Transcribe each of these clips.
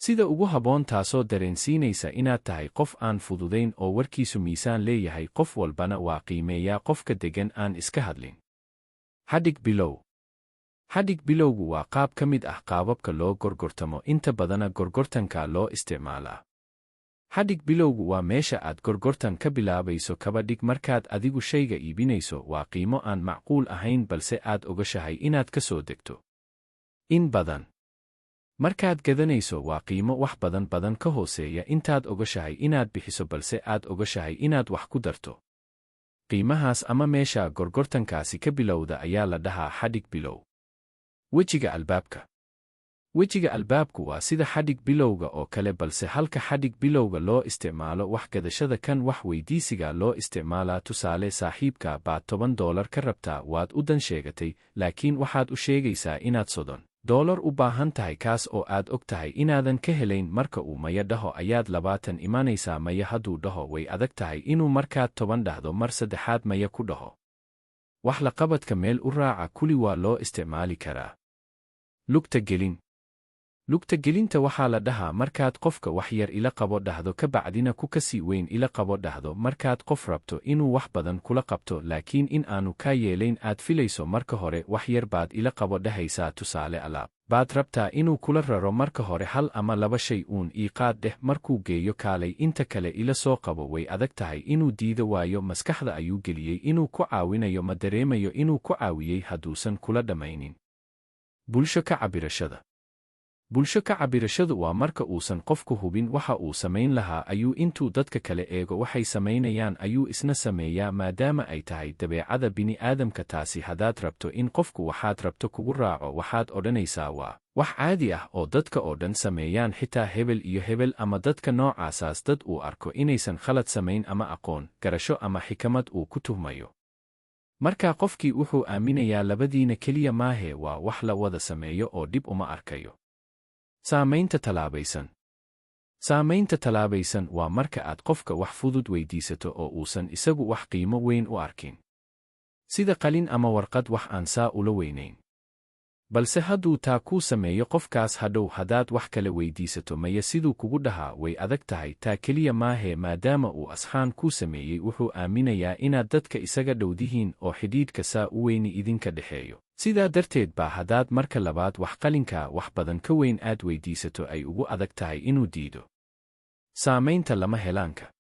sida ugu habboon taasoo dareensiinaysa inaad tahay qof aan fududayn oo warkiisu miisaan leeyahay qof walbana waa qiimeeyaa qofka deggan aan iska hadlin. Xadhig bilow. Xadhig bilowgu waa qaab ka mid ah qaababka loo gorgortamo inta badana gorgortanka loo isticmaalaa. Xadhig bilowgu waa meesha aad gorgortan ka bilaabayso kaba dhig markaad adigu shayga iibinayso waa qiimo aan macquul ahayn balse aad ogashahay inaad ka soo degto. In badan. Markaad gadanayso waa qiimo wax badan ka hooseeya intaad ogashahay inaad bixiso balse aad ogashahay inaad wax ku darto. Qiimahaas ama meesha gorgortankaasi ka bilowda ayaa la dhahaa xadhig bilow. Wejiga albaabka. Wejiga albaabku waa sida xadhig bilowga oo kale balse halka xadhig bilowga loo isticmaalo wax gadashada kan wax weydiisiga loo isticmaalaa tusaale saaxiibka baad $10 ka rabtaa waad u dan sheegatay laakiin waxaad u sheegaysaa inaad $30 u baahan tahay kaas oo aad og tahay inaadan ka helayn marka uu maya dhaho ayaad 20 imanaysaa maya hadduu dhaho way adag tahay inuu markaad 10 dhahdo mar saddexaad maya ku dhaho. Wax la qabadka meel u raaca kuli waa loo isticmaali karaa. Lugta gelin. Lugta gelinta waxaa la dhahaa markaad qofka wax yar ila qabo dhahdo ka bacdina ku kasii weyn ila qabo dhahdo markaad qof rabto inuu wax badan kula qabto laakiin in aanu kaa yeelayn aad filayso marka hore wax yar baad ila qabo dhahaysaa tusaale alaab. Baad rabtaa inuu kula raro marka hore hal ama laba shay uun ii qaad dheh markuu geeyo kaalay inta kale ila soo qabo way adag tahay inuu diido waayo maskaxda ayuu geliyey inuu ku caawinayo ma dareemayo inuu ku caawiyey hadduusan kula dhammaynin. Bulsho ka cabirashada. Bulsho ka cabirashadu waa marka uusan qofku hubin waxa uu samayn lahaa ayuu intuu dadka kale eego waxay samaynayaan ayuu isna sameeyaa maadaama ay tahay dabeecada bini'aadamka taasi haddaad rabto in qofku waxaad rabto kugu raaco waxaad odhanaysaa waa wax caadi ah oo dadka oo dhan sameeyaan xitaa hebel iyo hebel ama dadka noocaasaas dad uu arko inaysan khalad samayn ama aqoon, garasho ama xikmad uu ku tuhmayo. Markaa qofkii wuxuu aaminayaa labadiina keliya maahe waa wax la wada sameeyo oo dhib uma arkayo. Saamaynta talaabaysan. Saamaynta talaabaysan waa marka aad qofka wax fudud weydiisato oo uusan isagu wax qiimo weyn u arkin. Sida qalin ama warqad wax aan saa ula weynayn. Balse hadduu taa kuu sameeyo qofkaas hadhow haddaad wax kale weydiisato maya siduu kugu dhahaa way adag tahay taa keliya maahe maadaama uu asxaan kuu sameeyey wuxuu aaminayaa inaad dadka isaga dhowdihiin oo xidhiidhka saa u weyni idinka dhexeeyo. Sidaa darteed baa haddaad marka labaad wax qalinka wax badan ka weyn aad weydiisato ay ugu adag tahay inuu diido. Saamaynta lama helaanka.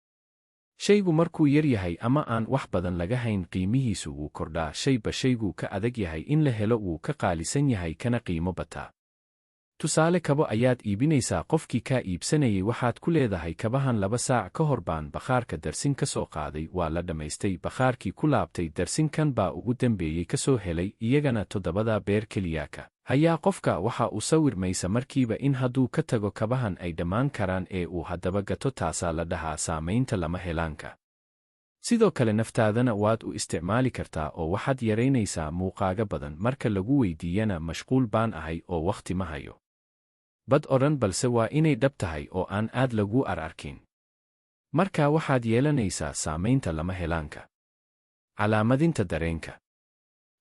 Shaygu markuu yar yahay ama aan wax badan laga hayn qiimihiisu wuu kordhaa shayba shayguu ka adag yahay in la helo wuu ka qaalisan yahay kana qiimo bataa. Tusaale kabo ayaad iibinaysaa qofkii kaa iibsanayay waxaad ku leedahay kabahan 2 saac ka hor baan bakhaarka darsin ka soo qaaday waa la dhammaystay bakhaarkii ku laabtay darsinkan baa ugu dambeeyey ka soo helay iyagana 7 beer keliyaaka. Hayaa qofka waxa uu sawirmaysa markiiba in hadduu ka tago kabahan ay dhammaan karaan ee uu haddaba gato taasaa la dhahaa saamaynta lama helaanka. Sidoo kale naftaadana waad u isticmaali kartaa oo waxaad yaraynaysaa muuqaaga badan marka lagu weydiiyana mashquul baan ahay oo wakhti ma hayo. Bad odhan balse waa inay dhab tahay oo aan aad lagu arkin. Markaa waxaad yeelanaysaa saamaynta lama helaanka. Calaamadinta dareenka.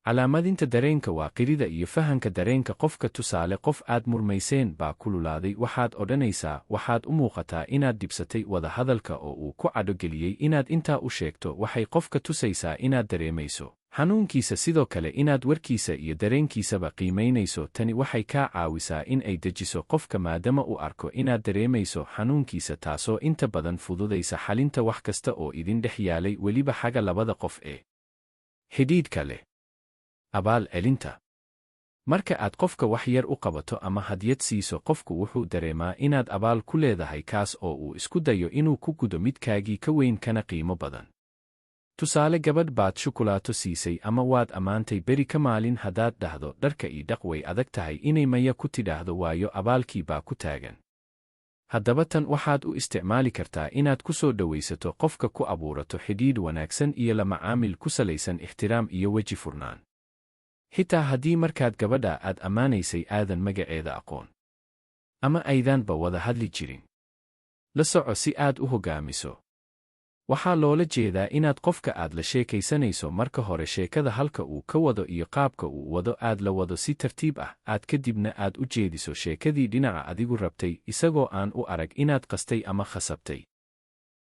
Calaamadinta dareenka waa qirida iyo fahanka dareenka qofka tusaale qof aad murmayseen baa kululaaday waxaad odhanaysaa waxaad u muuqataa inaad dibsatay wada hadalka oo uu ku cadhogeliyey inaad intaa u sheegto waxay qofka tusaysaa inaad dareemayso xanuunkiisa sidoo kale inaad warkiisa iyo dareenkiisaba qiimaynayso tani waxay kaa caawisaa in ay dejiso qofka maadaama uu arko inaad dareemayso xanuunkiisa taasoo inta badan fududaysa xalinta wax kasta oo idin dhex yaalay weliba xagga labada qof ee xidhiidhka leh. Abaal celinta. Marka aad qofka wax yar u qabato ama hadiyad siiso qofku wuxuu dareemaa inaad abaal ku leedahay kaas oo uu isku dayo inuu ku gudo midkaagii ka weyn kana qiimo badan. Tusaale gabadh baad shukulaato siisay ama waad ammaantay beri ka maalin haddaad dhahdo dharka ii dhaq way adag tahay inay maya ku tidhaahdo waayo abaalkii baa ku taagan. Haddaba tan waxaad u isticmaali kartaa inaad ku soo dhowaysato qofka ku abuurato xidhiidh wanaagsan iyo la macaamil ku salaysan ixtiraam iyo weji furnaan. Xitaa haddii markaad gabadha aad ammaanaysay aadan magaceeda aqoon. Ama aydaanba wada hadli jirin. La soco si aad u hoggaamiso. Waxaa loola jeedaa inaad qofka aad la sheekaysanayso marka hore sheekada halka uu ka wado iyo qaabka uu wado aad la wado si tartiib ah, kadibna aad u jeediso sheekadii dhinaca adigu rabtay isagoo aan u arag inaad qastay ama khasabtay.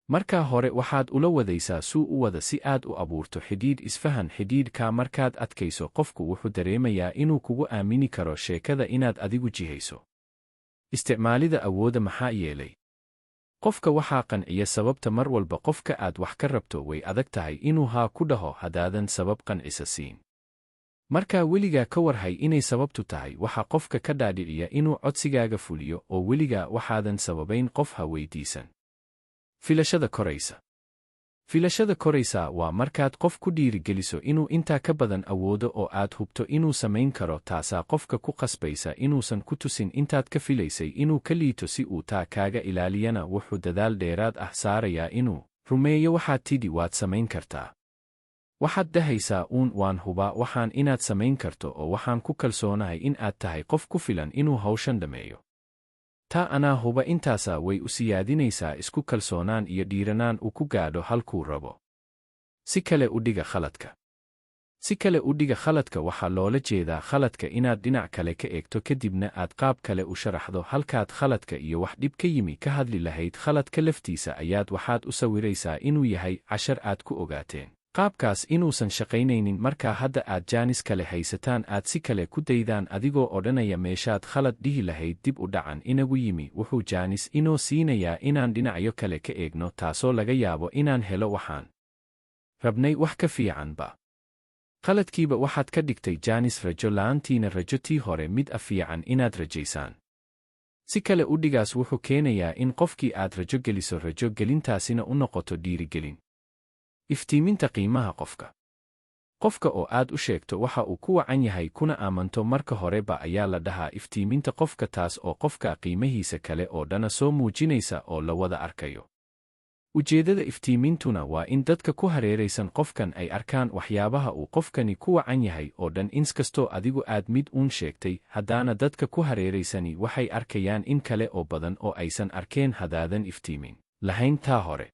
Markaa hore waxaad ula wadaysaa suu u wada si aad u abuurto xidhiidh isfahan. Xidhiidhka markaad adkayso qofku wuxuu dareemayaa inuu kugu aamini karo sheekada inaad adigu jihayso. Isticmaalida awoodda maxaa yeelay qofka waxaa qanciya sababta. Mar walba qofka aad wax ka rabto way adag tahay inuu haa ku dhaho haddaadan sabab qancisa siin. Markaa weligaa ka warhay inay sababtu tahay waxa qofka ka dhaadhiciya inuu codsigaaga fuliyo, oo weligaa waxaadan sababayn qof ha weydiisan. Filashada koraysa. Filashada koraysa waa markaad qof ku dhiirigeliso inuu intaa ka badan awoodo oo aad hubto inuu samayn karo. Taasaa qofka ku qasbaysa inuusan ku tusin intaad ka filaysay inuu ka liito. Si uu taa kaaga ilaaliyana wuxuu dadaal dheeraad ah saarayaa inuu rumeeyo waxaad tidhi waad samayn kartaa. Waxaad dhahaysaa waan hubaa waxaan inaad samayn karto, oo waxaan ku kalsoonahay in aad tahay qof ku filan inuu hawshan dhammeeyo. Taa anaa huba intaasa way u siyaadinaysaa isku kalsoonaan iyo dhiiranaan uu ku gaadho halkuu rabo. Si kale u dhiga khaladka. Si kale u dhiga khaladka waxaa loola jeedaa khaladka inaad dhinac kale ka eegto kadibna aad qaab kale u sharaxdo. Halkaad khaladka iyo wax dhib ka yimi ka hadli lahayd, khaladka laftiisa ayaad waxaad u sawiraysaa inuu yahay cashar aad ku ogaateen qaabkaas inuusan shaqaynaynin. Markaa hadda aad jaanis kale haysataan aad si kale ku daydaan adigoo odhanaya meeshaad khalad dhihi lahayd dib u dhacan inagu yimi, wuxuu jaanis inoo siinayaa inaan dhinacyo kale ka eegno, taasoo laga yaabo inaan helo waxaan rabnay wax ka fiicanba. Khaladkiiba waxaad ka dhigtay jaanis rajo la'aantiina rajo tii hore mid fiican inaad rajaysaan. Si kale u dhigaas wuxuu keenayaa in qofkii aad rajo geliso, rajo gelintaasina u noqoto dhiirigelin. Iftiiminta qiimaha qofka. Qofka oo aad u sheegto waxa uu ku wacan yahay kuna aamanto marka horeba ayaa la dhahaa iftiiminta qofka, taas oo qofka qiimahiisa kale oo dhana soo muujinaysa oo la wada arkayo. Ujeeddada iftiimintuna waa in dadka ku hareeraysan qofkan ay arkaan waxyaabaha uu qofkani ku wacan yahay oo dhan. Inkastoo adigu aad mid uun sheegtay, haddaana dadka ku hareeraysani waxay arkayaan in kale oo badan oo aysan arkeen haddaadan iftiimin lahayn taa hore.